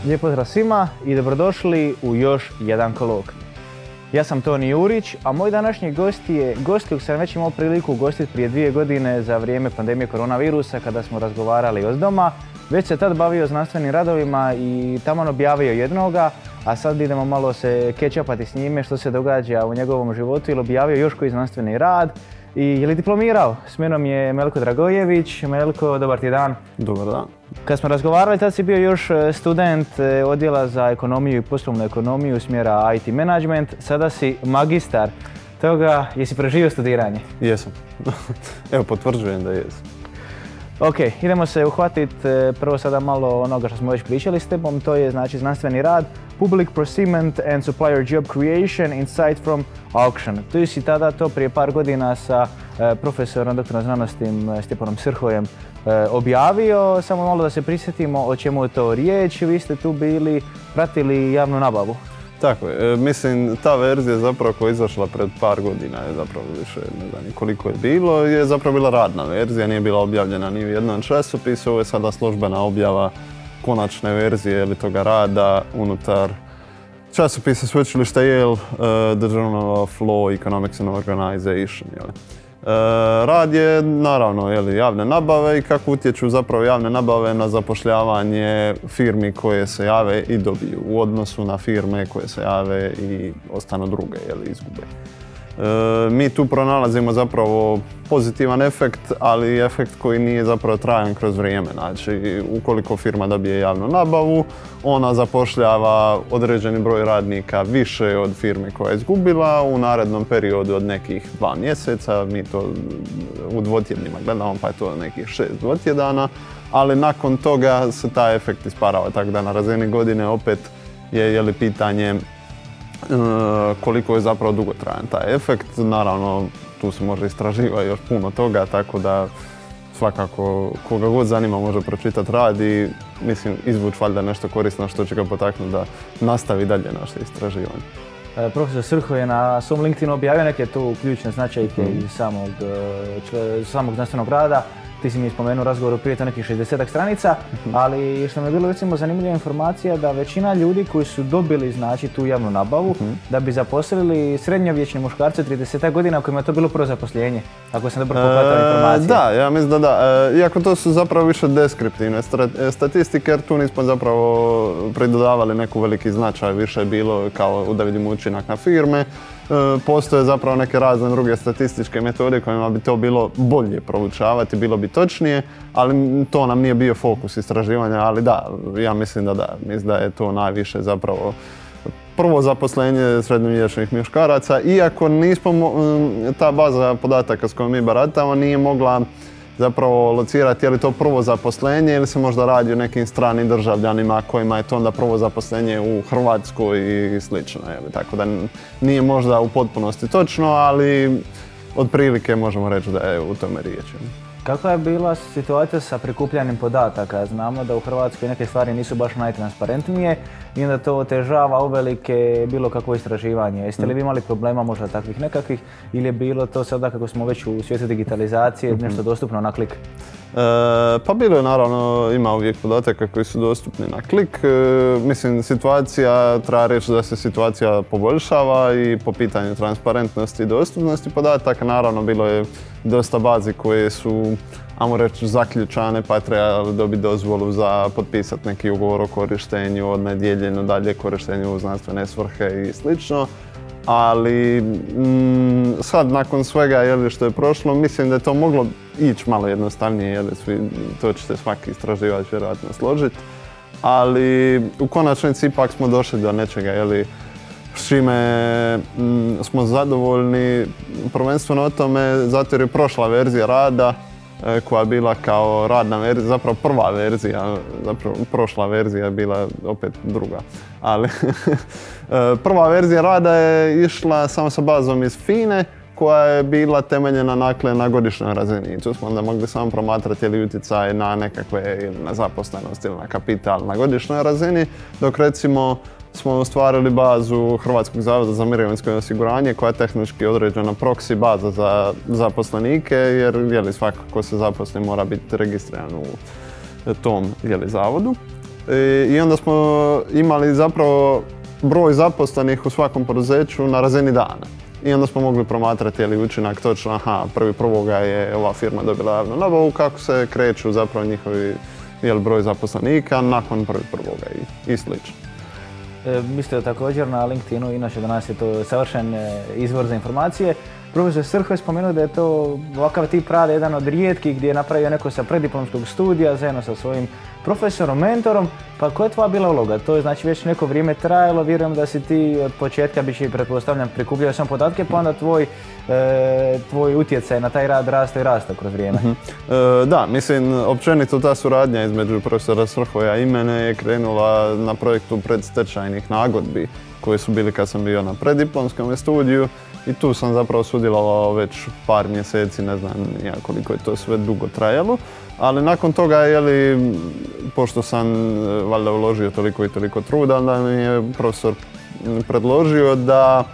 Lijep pozdrav svima i dobrodošli u još jedan kolokvij. Ja sam Toni Jurić, a moj današnji gost je gost kojeg sam već imao priliku ugostiti prije 2 godine za vrijeme pandemije koronavirusa kada smo razgovarali od doma. Već se tad bavio znanstvenim radovima i taman objavio jednoga, a sad idemo malo se catch-upati s njime što se događa u njegovom životu ili objavio još koji znanstveni rad. I je li diplomirao? S menom je Melko Dragojević. Melko, dobar ti dan. Dobar dan. Kad smo razgovarali, tad si bio još student odjela za ekonomiju i poslovnu ekonomiju smjera IT management. Sada si magistar toga. Jesi preživio studiranje? Jesam. Evo, potvrđujem da jesam. Ok, idemo se uhvatiti prvo sada malo onoga što smo već pričali s tebom, to je znači znanstveni rad Public Procurement and Supplier Job Creation Insight from Auction. Tu si tada to prije par godina sa profesorom doktorom znanosti Stjepanom Srhojem objavio. Samo malo da se prisjetimo o čemu je to riječ. Vi ste tu bili, pratili javnu nabavu. Tako je, mislim ta verzija zapravo koja je izašla pred par godina je zapravo više, ne znam koliko je bilo, je zapravo bila radna verzija, nije bila objavljena ni u jednom časopisu, ovo je sada službena objava konačne verzije ili toga rada unutar časopisa sveučilišta Yale, The Journal of Law, Economics and Organization. Rad je naravno javne nabave i kako utječu zapravo javne nabave na zapošljavanje firmi koje se jave i dobiju u odnosu na firme koje se jave i ostanu druge, izgube. Mi tu pronalazimo zapravo pozitivan efekt, ali efekt koji nije zapravo trajan kroz vrijeme. Znači, ukoliko firma dobije javnu nabavu, ona zapošljava određeni broj radnika više od firme koja je izgubila u narednom periodu od nekih 2 mjeseca. Mi to u dvotjednima gledamo, pa je to nekih 6 dvotjedana, ali nakon toga se taj efekt isparava, tako da na razini godine opet je pitanje koliko je zapravo dugotrajan taj efekt. Naravno, tu se može istraživati još puno toga, tako da svakako koga god zanima može pročitati rad i mislim izvući valjda nešto korisno što će ga potaknuti da nastavi dalje naše istraživanje. Profesor Srho je na svom LinkedInu objavio neke tu ključne značajke iz samog znanstvenog rada. Ti si mi spomenuo razgovoru prije to nekih 60 stranica, ali što mi je bilo recimo zanimljiva informacija da većina ljudi koji su dobili znači tu javnu nabavu da bi zaposlili srednjovječne muškarce 30 godina kojima je to bilo prvo zaposlenje, ako sam dobro pohvatao informacije. Da, ja mislim da da. Iako to su zapravo više deskriptivne statistike jer tu nismo zapravo pridodavali neku veliki značaj, više je bilo kao da vidimo učinak na firme. Postoje zapravo neke razne druge statističke metode kojima bi to bilo bolje proučavati, bilo bi točnije, ali to nam nije bio fokus istraživanja, ali da, ja mislim da da. Mislim da je to najviše zapravo prvo zaposlenje srednjovječnih muškaraca, iako nismo, ta baza podataka s kojom mi baratamo nije mogla zapravo locirati je li to prvo zaposlenje ili se možda radi o nekim stranim državljanima kojima je to onda prvo zaposlenje u Hrvatskoj i slično. Tako da nije možda u potpunosti točno, ali otprilike možemo reći da je u tome riječ. Kakva je bila situacija sa prikupljanjem podataka? Znamo da u Hrvatskoj neke stvari nisu baš najtransparentnije i onda to otežava uvelike bilo kakvo istraživanje. Jeste li vi imali problema možda takvih nekakvih ili je bilo to sada kako smo već u svijetu digitalizacije nešto dostupno na klik? Pa bilo je naravno, ima uvijek podataka koji su dostupni na klik. Mislim, situacija, treba reći da se situacija poboljšava i po pitanju transparentnosti i dostupnosti podataka. Naravno, bilo je dosta bazi koje su, ajmo reći, zaključane pa je trebalo dobiti dozvolu za potpisati neki ugovor o korištenju, od nedjeljenju dalje korištenju u znanstvene svrhe i slično. Ali sad nakon svega što je prošlo, mislim da je to moglo ići malo jednostavnije, to će se svaki istraživač vjerojatno složiti. Ali u konačnici ipak smo došli do nečega s čime smo zadovoljni, prvenstveno o tome zato jer je prošla verzija rada koja je bila kao radna verzija, zapravo prva verzija, zapravo prošla verzija je bila opet druga. Ali prva verzija rada je išla samo sa bazom iz FINA-e koja je bila temeljena na godišnjoj razini. Tu smo onda mogli samo promatrati ili utjecaj na nekakve, ili na zaposlenost ili na kapital na godišnjoj razini, dok recimo smo ostvarili bazu Hrvatskog zavoda za mirovinsko osiguranje koja je tehnički određena proxy baza za zaposlenike jer svako ko se zaposli mora biti registriran u tom zavodu. I onda smo imali zapravo broj zaposlenih u svakom poduzeću na razini dana. I onda smo mogli promatrati učinak točno, aha, 1.1. je ova firma dobila javnu nabavu, kako se kreću zapravo njihovi broj zaposlenika nakon 1.1. i slično. Mislite također na LinkedInu, inače danas je to savršen izvor za informacije. Profesor Srho je spomenuo da je to ovakav tip rada jedan od rijetkih gdje je napravio neko sa preddiplomskog studija zajedno sa svojim profesorom, mentorom. Pa koja je tvoja bila uloga? To je znači već neko vrijeme trajalo, vjerujem da si ti od početka, bi će pretpostavljam, prikupljao sam podatke, pa onda tvoj utjecaj na taj rad raste i rasta kroz vrijeme. Da, mislim, općenito ta suradnja između profesora Srhoja i mene je krenula na projektu predstečajnih nagodbi koji su bili kad sam bio na preddiplomskom studiju. I tu sam zapravo sudjelovao već par mjeseci, ne znam ja koliko je to sve dugo trajalo. Ali nakon toga, pošto sam valjda uložio toliko i toliko truda, onda mi je profesor predložio da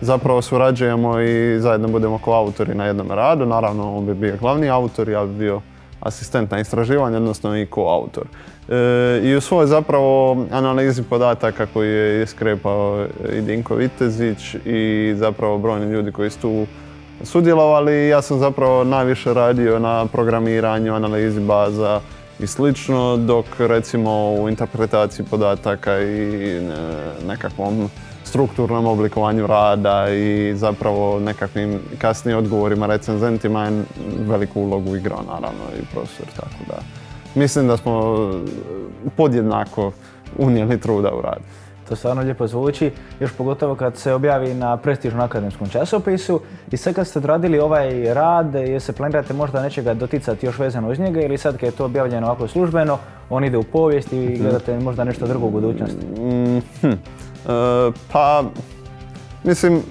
zapravo surađujemo i zajedno budemo koautori na jednom radu. Naravno, on bi bio glavni autor, ja bi bio asistent na istraživanje, odnosno i koautor. I u svojoj zapravo analizi podataka koju je iskrepao i Dinko Vitezić i zapravo brojni ljudi koji su tu sudjelovali, ja sam zapravo najviše radio na programiranju, analizi baza i slično, dok recimo u interpretaciji podataka i nekakvom strukturnom oblikovanju rada i zapravo nekakvim kasnijim odgovorima recenzentima je veliku ulogu igrao naravno i profesor, tako da mislim da smo podjednako unijeli truda u rad. To stvarno lijepo zvuči, još pogotovo kad se objavi na prestižnom akademskom časopisu. I sad kad ste odradili ovaj rad, jer se planirate možda nečega doticati još vezano uz njega ili sad kad je to objavljeno ovako službeno, on ide u povijest i gledate možda nešto drugo u budućnosti? Pa, mislim,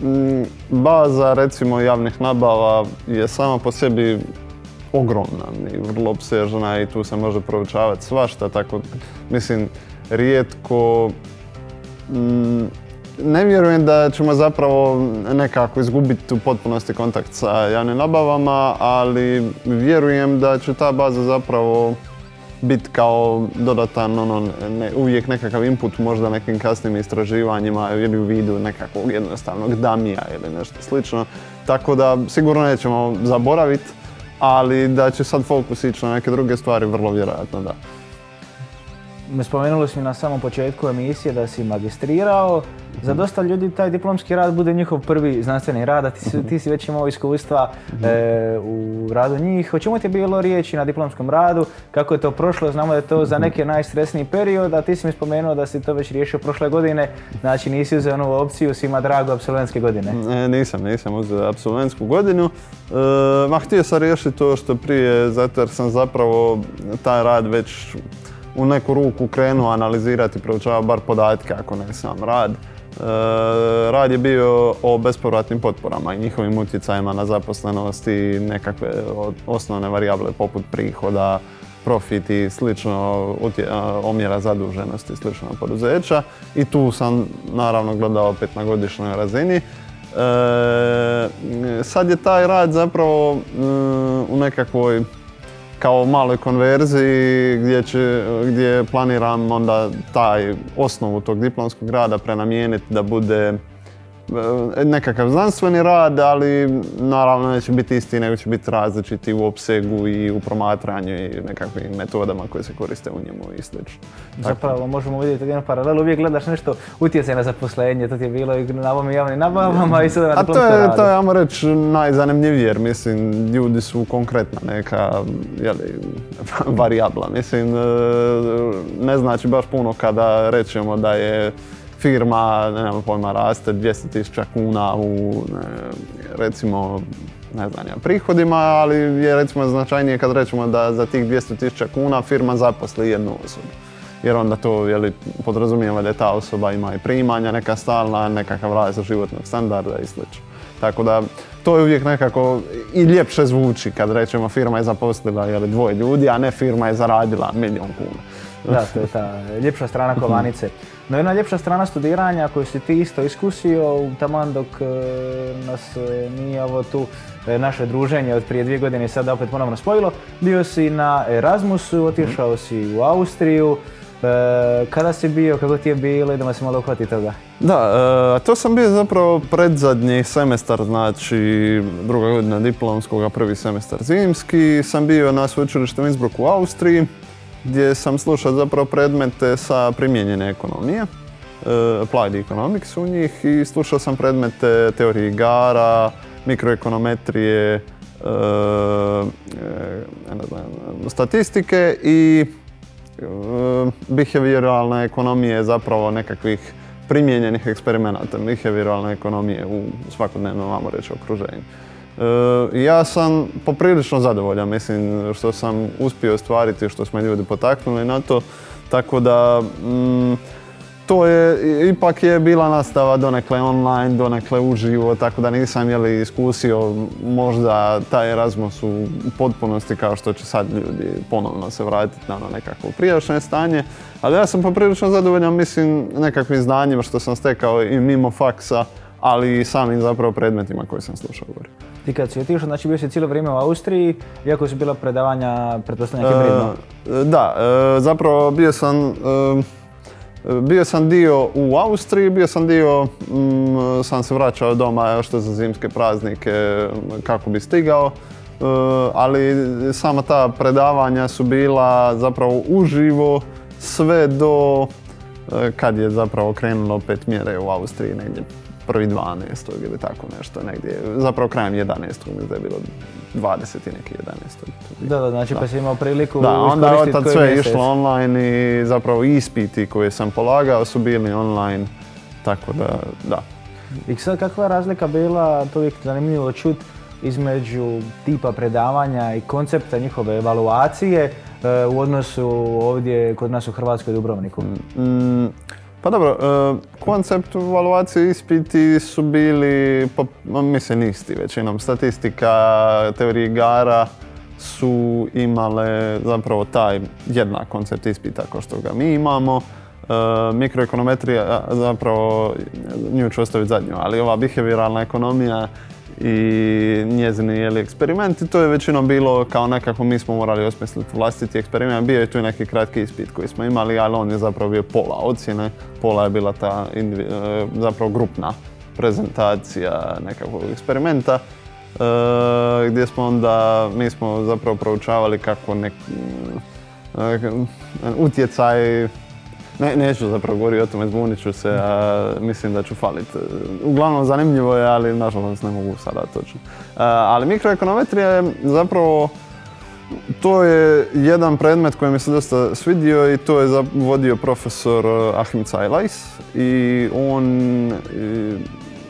baza recimo javnih nabava je sama po sebi ogromna i vrlo opsežna i tu se može proučavati svašta, tako mislim rijetko ne vjerujem da ćemo zapravo nekako izgubiti u potpunosti kontakt sa javnim nabavama, ali vjerujem da će ta baza zapravo biti kao dodatan uvijek nekakav input možda nekim kasnim istraživanjima ili u vidu nekakvog jednostavnog dumija ili nešto slično. Tako da sigurno nećemo zaboraviti, ali da će sad fokus ići na neke druge stvari, vrlo vjerojatno da. Spomenuli smo na samom početku emisije da si magistrirao. Za dosta ljudi taj diplomski rad bude njihov prvi znanstveni rad, a ti si već imao iskustva u radu njih. O čemu ti je bilo riječi na diplomskom radu? Kako je to prošlo? Znamo da je to za neke najstresniji period, a ti si mi spomenuo da si to već riješio prošle godine. Znači nisi uzeo novu opciju, svima drago apsolventske godine. Nisam uzeo apsolventsku godinu. Htio sam riješiti to što prije, zato jer sam zapravo taj rad već u neku ruku krenuo analizirati i proučavao bar podatke, ako ne sam rad. Rad je bio o bespovratnim potporama i njihovim utjecajima na zaposlenost i nekakve osnovne varijable poput prihoda, profit i slično, omjera zaduženosti i slično poduzeća. I tu sam naravno gledao opet na godišnjoj razini. Sad je taj rad zapravo u nekakvoj kao maloj konverziji gdje planiram onda taj osnovu tog diplomskog rada prenamijeniti da bude nekakav znanstveni rad, ali naravno neće biti isti, nego će biti različiti u opsegu i u promatranju i nekakvim metodama koje se koriste u njemu i slično. Zapravo možemo vidjeti jednu paralelu, uvijek gledaš nešto utjecaj na zaposlenje, to ti je bilo i na ovom javnim nabavama i sada na diplomskom radu. To je, ajmo reći, najzanimljivije jer mislim ljudi su konkretna neka varijabla. Mislim, ne znači baš puno kada rečemo da je firma, nemam pojma, raste 200.000 kuna u, recimo, ne znam ja, prihodima, ali je recimo značajnije kad rečemo da za tih 200.000 kuna firma zaposli jednu osobu. Jer onda to podrazumijeva da ta osoba ima i primanja, neka stalna, nekakav rast životnog standarda i sl. Tako da to je uvijek nekako i ljepše zvuči kad rečemo firma je zaposlila 2 ljudi, a ne firma je zaradila 1.000.000 kuna. Da, to je ta ljepša strana kovanice. No jedna ljepša strana studiranja koju si ti isto iskusio, taman dok nas nije ovo tu naše druženje od prije 2 godine sada opet ponovno spojilo, bio si na Erasmusu, otišao si u Austriju. Kada si bio, kako ti je bilo, idemo se malo uhvati toga? Da, to sam bio zapravo predzadnji semestar, znači druga godina diplomskog, a prvi semestar zimski. Sam bio na sveučilištu u Innsbrucku u Austriji, gdje sam slušao zapravo predmete sa primijenjene ekonomije, applied economics u njih, i slušao sam predmete teorije igara, mikroekonometrije, statistike i behavioralne ekonomije, zapravo nekakvih primijenjenih eksperimenata behavioralne ekonomije u svakodnevnom, ajmo reći, okruženju. Ja sam poprilično zadovoljan, mislim, što sam uspio ostvariti, što smo ljudi potaknuli na to, tako da to je, ipak je bila nastava donekle online, donekle uživo, tako da nisam iskusio možda taj Erasmus u potpunosti kao što će sad ljudi ponovno se vratiti na nekakvo prijašnje stanje. Ali ja sam poprilično zadovoljan, mislim, nekakvim znanjima što sam stekao i mimo faksa, ali i samim zapravo predmetima koje sam slušao gore. Ti kad si otišao, znači bio si cijelo vrijeme u Austriji, iako su bila predavanja, pretpostavljam, hibridno? Da, zapravo bio sam dio u Austriji, bio sam dio, sam se vraćao doma još za zimske praznike kako bi stigao, ali sama ta predavanja su bila zapravo uživo sve do kad je zapravo krenulo opet mjere u Austriji negdje 1.12. ili tako nešto, negdje, zapravo krajem 11. mislim da je bilo 20. i neki 11. Da, znači pa si imao priliku iskoristiti koji mjesec. Da, onda od tad sve je išlo online i zapravo ispiti koje sam polagao su bili online, tako da. I sad kakva je razlika bila, to je zanimljivo čuti, između tipa predavanja i koncepta njihove evaluacije u odnosu ovdje kod nas u Hrvatskoj i Dubrovniku? Pa dobro, koncept evaluacije ispiti su bili, mislim, isti većinom. Statistika, teorije igara su imale zapravo taj jednak koncept ispita kao što ga mi imamo. Mikroekonometrija, zapravo nju ću ostaviti zadnju, ali ova behavioralna ekonomija i njezini eksperimenti, to je većinom bilo kao nekako mi smo morali osmisliti vlastiti eksperiment. Bio je tu neki kratki ispit koji smo imali, ali on je zapravo bio pola ocjene. Pola je bila ta zapravo grupna prezentacija nekakvog eksperimenta, gdje smo onda, mi smo zapravo proučavali kako utjecaj. Neću zapravo govoriti o tome, zbunit ću se, a mislim da ću faliti. Uglavnom zanimljivo je, ali nažalost ne mogu sada točno. Ali mikroekonometrija je zapravo, to je jedan predmet koji mi se dosta svidio i to je vodio profesor Achim Zeilais i on,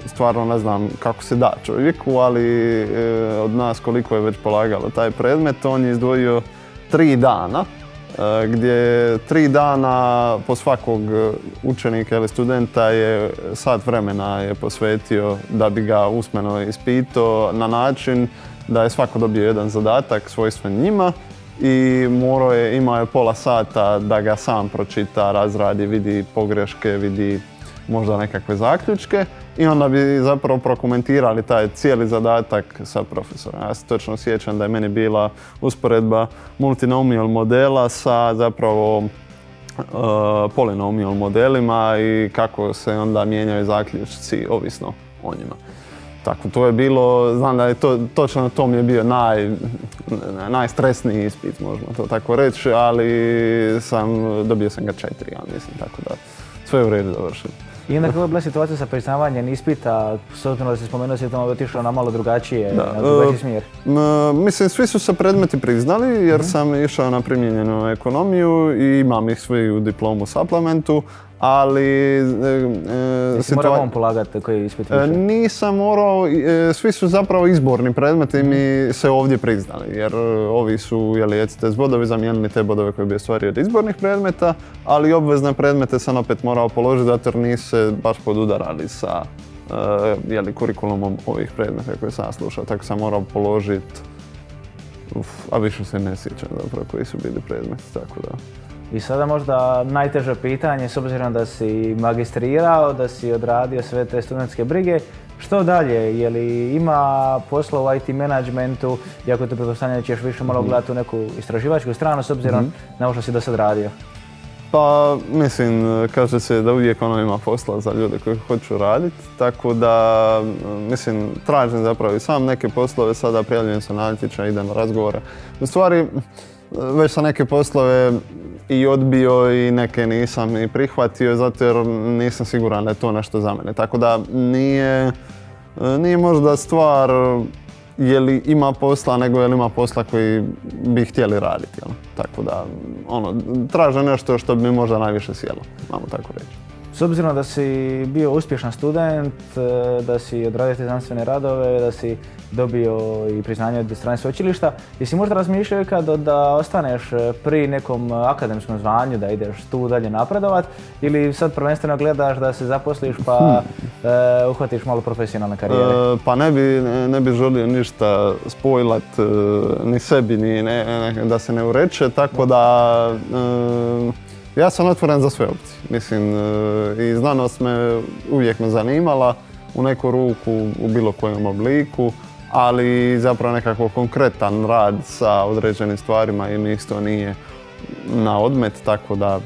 stvarno ne znam kako se da čovjeku, ali od nas koliko je već polagalo taj predmet, on je izdvojio 3 dana. Gdje 3 dana po svakog učenika ili studenta je sat vremena je posvetio da bi ga usmeno ispitao na način da je svako dobio jedan zadatak svojstven njima i imao je pola sata da ga sam pročita, razradi, vidi pogreške, vidi možda nekakve zaključke i onda bi zapravo prokomentirali taj cijeli zadatak sa profesorom. Ja se točno sjećam da je meni bila usporedba multinomial modela sa zapravo polinomial modelima i kako se onda mijenjaju zaključci ovisno o njima. Tako, to je bilo, znam da je točno to mi je bio najstresniji ispit, možemo to tako reći, ali dobio sam ga 4, ja mislim, tako da sve je u redu završilo. I onda kako je bila situacija sa priznavanjem ispita, s obzirom da si spomenuo da si tamo otišao na malo drugačije, na drugačiji smjer? Mislim, svi su se predmeti priznali jer sam išao na primijenjenu ekonomiju i imam ih svi u diplomu supplementu, ali... Jesi morao on polagati koji ispit više? Nisam morao, svi su zapravo izborni predmeti mi se ovdje priznali jer ovi su ECTS bodovi zamijenili te bodove koje bi ostvario od izbornih predmeta, ali obvezne predmete sam opet morao položiti zato jer nisu se baš podudarali sa kurikulumom ovih predmeta koje sam slušao, tako sam morao položiti, a više se ne sjećam zapravo koji su bili predmeti, tako da. I sada možda najteže pitanje, s obzirom da si magistrirao, da si odradio sve te studentske brige, što dalje? Je li ima posla u IT managementu, iako te pretpostavljam da ćeš više malo gledati u neku istraživačku stranu, s obzirom na ovo što si do sad radio? Pa mislim, kaže se da uvijek ima posla za ljude koji hoću raditi, tako da mislim tražim zapravo i sam neke poslove, sada prijavljujem se na natječaj, idem na razgovore. U stvari, već sam neke poslove i odbio i neke nisam i prihvatio zato jer nisam siguran da je to nešto za mene. Tako da nije možda stvar je li ima posla, nego je li ima posla koji bi htjeli raditi. Tako da, traže nešto što bi mi možda najviše sjelo, malo tako reći. S obzirom da si bio uspješan student, da si odradio te znanstvene radove, da si dobio i priznanje od strane sveučilišta, jesi možda razmišljao ikad da ostaneš pri nekom akademskom zvanju, da ideš tu dalje napredovat, ili sad prvenstveno gledaš da se zaposliš pa uhvatiš malo profesionalne karijere? Pa ne bi želio ništa spojlat ni sebi, ni da se ne ureče, tako da ja sam otvoren za sve opcije. Mislim, i znanost uvijek me zanimala u neku ruku, u bilo kojem obliku, ali zapravo nekako konkretan rad sa određenim stvarima i mi isto nije na odmet, tako da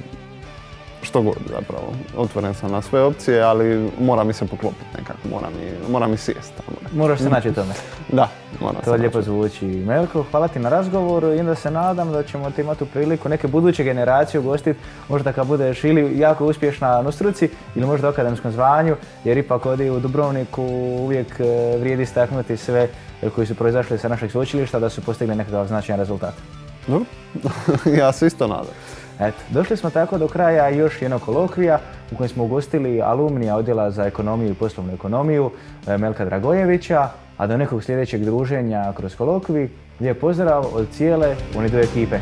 što god zapravo. Otvoren sam na sve opcije, ali mora mi se poklopiti nekako, mora mi sjesti. Moraš se naći u tome. Da, moram se To lijepo zvuči. Melko, hvala ti na razgovoru i onda se nadam da ćemo ti imati u priliku neke buduće generacije ugostiti, možda kad budeš ili jako uspješna na struci ili možda u akademskom zvanju, jer ipak ovdje u Dubrovniku uvijek vrijedi istaknuti sve koji su proizašli sa našeg sveučilišta da su postigli nekakav značajan rezultat. Dobro, ja se isto nadam. Eto, došli smo tako do kraja još jednog kolokvija u kojem smo ugostili alumnija Odjela za ekonomiju i poslovnu ekonomiju Melka Dragojevića, a do nekog sljedećeg druženja kroz kolokvij lijep pozdrav od cijele UNIDO ekipe.